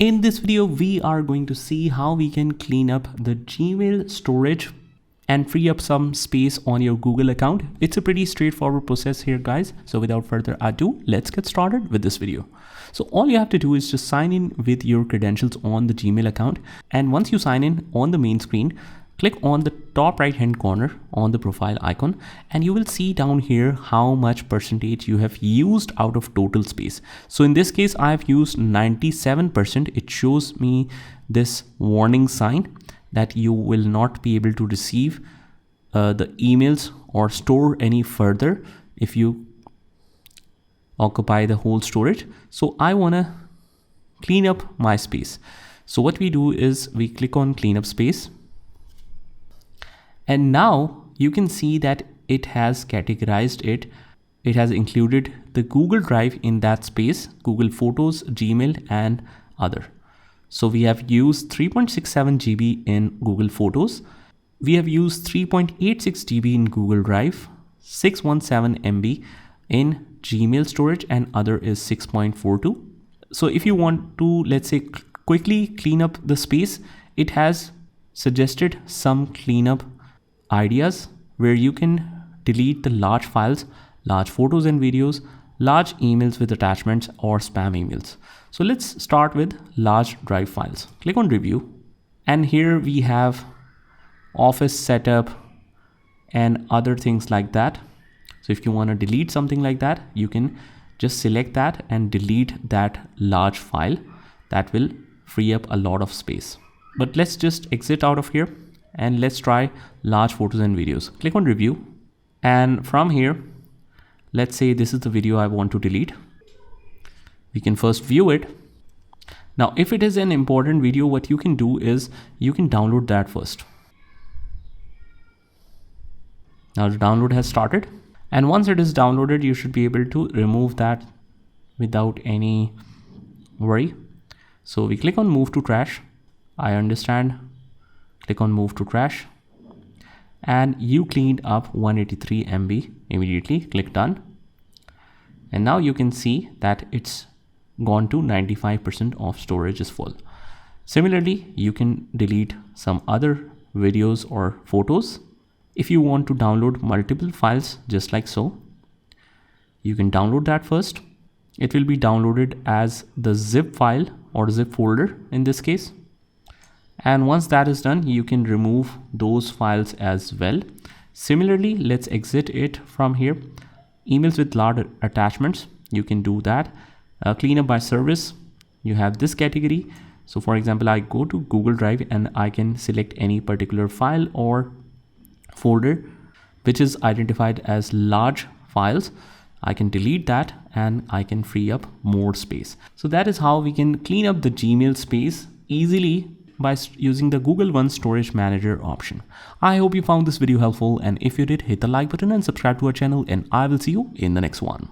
In this video, we are going to see how we can clean up the Gmail storage and free up some space on your Google account. It's a pretty straightforward process here, guys. So without further ado, let's get started with this video. So all you have to do is just sign in with your credentials on the Gmail account. And once you sign in on the main screen, click on the top right hand corner on the profile icon, and you will see down here how much percentage you have used out of total space. So in this case, I have used 97%. It shows me this warning sign that you will not be able to receive the emails or store any further if you occupy the whole storage. So I want to clean up my space. So what we do is we click on clean up space. And now you can see that it has categorized it. It has included the Google Drive in that space, Google Photos, Gmail, and other. So we have used 3.67 GB in Google Photos. We have used 3.86 GB in Google Drive, 617 MB in Gmail storage, and other is 6.42. So if you want to, let's say, quickly clean up the space, it has suggested some cleanup ideas where you can delete the large files, large photos and videos, large emails with attachments, or spam emails. So let's start with large drive files. Click on review, and here we have office setup and other things like that. So if you want to delete something like that, you can just select that and delete that large file. That will free up a lot of space. But let's just exit out of here and let's try large photos and videos. Click on review, and from here, let's say this is the video I want to delete. We can first view it. Now, if it is an important video, what you can do is you can download that first. Now the download has started, and once it is downloaded, you should be able to remove that without any worry. So we click on move to trash. I understand. Click on move to trash, and you cleaned up 183 MB immediately. Click done, and now you can see that it's gone to 95% of storage is full. Similarly, you can delete some other videos or photos. If you want to download multiple files, just like so, you can download that first. It will be downloaded as the zip file or zip folder in this case. And once that is done, you can remove those files as well. Similarly, let's exit it from here. Emails with large attachments, you can do that. Cleanup by service, you have this category. So for example, I go to Google Drive and I can select any particular file or folder which is identified as large files. I can delete that and I can free up more space. So that is how we can clean up the Gmail space easily by using the Google One Storage Manager option. I hope you found this video helpful, and if you did, hit the like button and subscribe to our channel, and I will see you in the next one.